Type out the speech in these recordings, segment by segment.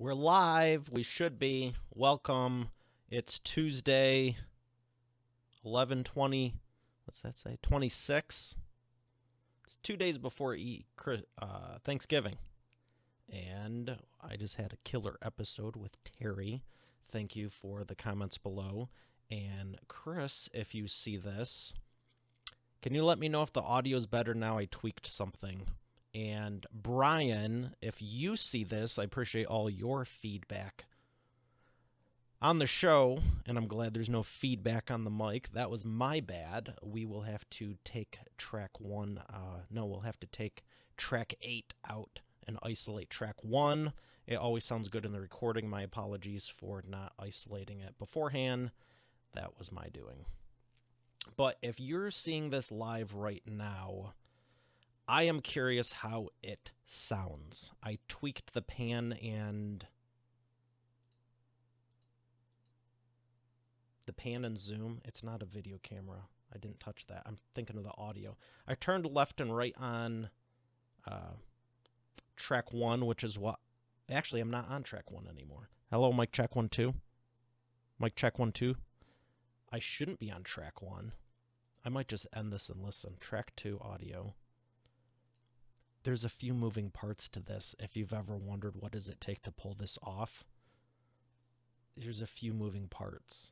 We're live. We should be. Welcome. It's Tuesday, 11/20. What's that say? 26. It's 2 days before Thanksgiving. And I just had a killer episode with Terry. Thank you for the comments below. And Chris, if you see this, can you let me know if the audio is better now? I tweaked something. And Brian, if you see this, I appreciate all your feedback on the show, and I'm glad there's no feedback on the mic. That was my bad. We will have to take track 1. We'll have to take track 8 out and isolate track 1. It always sounds good in the recording. My apologies for not isolating it beforehand. That was my doing. But if you're seeing this live right now, I am curious how it sounds. I tweaked the pan and zoom. It's not a video camera. I didn't touch that. I'm thinking of the audio. I turned left and right on track 1, which is what... Actually, I'm not on track 1 anymore. Hello, mic check 1, 2. Mic check 1, 2. I shouldn't be on track 1. I might just end this and listen. Track 2 audio. There's a few moving parts to this. If you've ever wondered what does it take to pull this off, there's a few moving parts.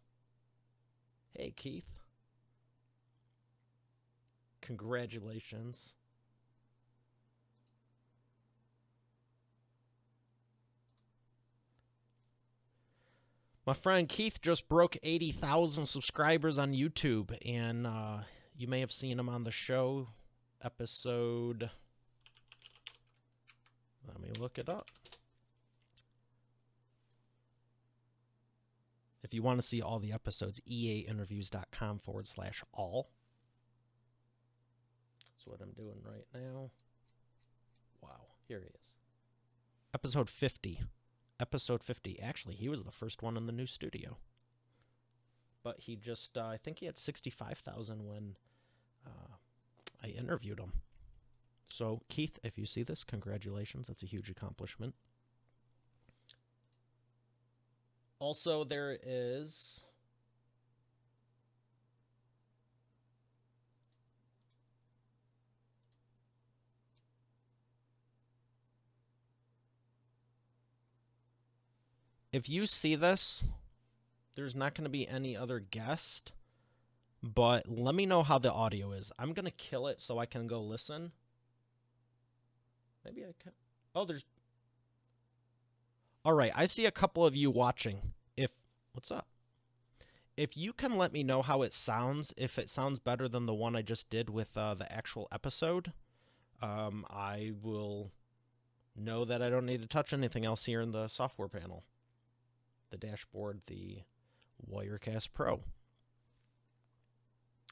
Hey, Keith. Congratulations. My friend Keith just broke 80,000 subscribers on YouTube, and you may have seen him on the show, episode... Let me look it up. If you want to see all the episodes, eainterviews.com/all. That's what I'm doing right now. Wow, here he is. Episode 50. Episode 50. Actually, he was the first one in the new studio. But he just, I think he had 65,000 when I interviewed him. So, Keith, if you see this, congratulations. That's a huge accomplishment. Also, there is... If you see this, there's not going to be any other guest, but let me know how the audio is. I'm going to kill it so I can go listen. Maybe I can. Oh, there's... All right, I see a couple of you watching. What's up? If you can let me know how it sounds, if it sounds better than the one I just did with the actual episode, I will know that I don't need to touch anything else here in the software panel. The dashboard, the Wirecast Pro.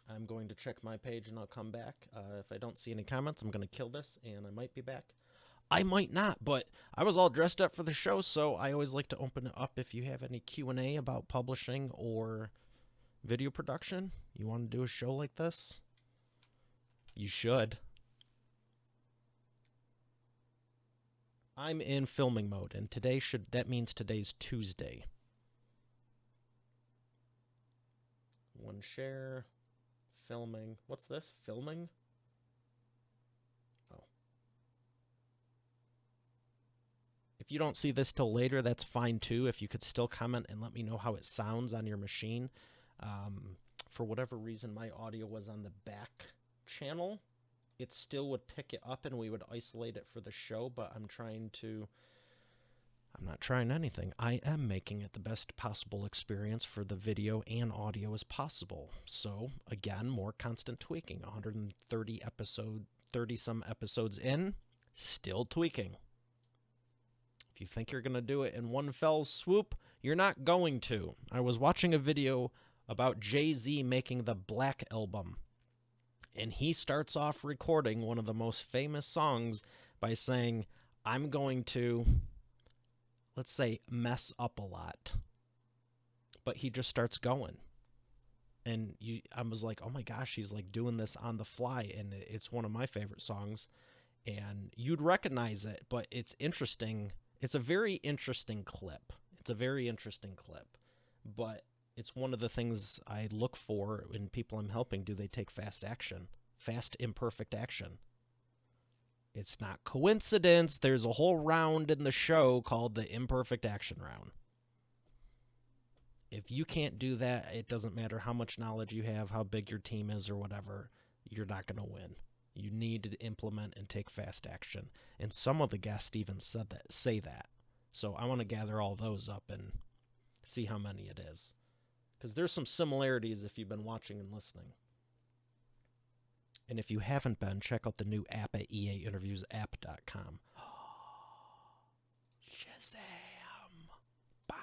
I'm going to check my page and I'll come back. If I don't see any comments, I'm going to kill this and I might be back. I might not, but I was all dressed up for the show, so I always like to open it up if you have any Q&A about publishing or video production. You want to do a show like this? You should. I'm in filming mode, and that means today's Tuesday. One share, filming. What's this? Filming? Oh. If you don't see this till later, that's fine too. If you could still comment and let me know how it sounds on your machine. For whatever reason, my audio was on the back channel. It still would pick it up and we would isolate it for the show, but I'm not trying anything. I am making it the best possible experience for the video and audio as possible. So, again, more constant tweaking. 30-some episodes in, still tweaking. If you think you're going to do it in one fell swoop, you're not going to. I was watching a video about Jay-Z making the Black Album, and he starts off recording one of the most famous songs by saying, I'm going to, let's say, mess up a lot. But he just starts going. And I was like, oh my gosh, he's like doing this on the fly, and it's one of my favorite songs. And you'd recognize it, but it's interesting It's a very interesting clip. But it's one of the things I look for in people I'm helping. Do they take fast action? Fast, imperfect action. It's not coincidence. There's a whole round in the show called the imperfect action round. If you can't do that, it doesn't matter how much knowledge you have, how big your team is or whatever, you're not going to win. You need to implement and take fast action. And some of the guests even say that. So I want to gather all those up and see how many it is. Because there's some similarities if you've been watching and listening. And if you haven't been, check out the new app at eainterviewsapp.com. Shazam! Bow!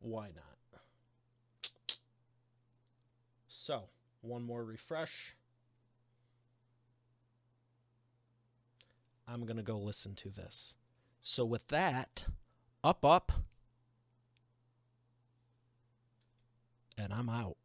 Why not? So, one more refresh. I'm going to go listen to this. So with that, up, and I'm out.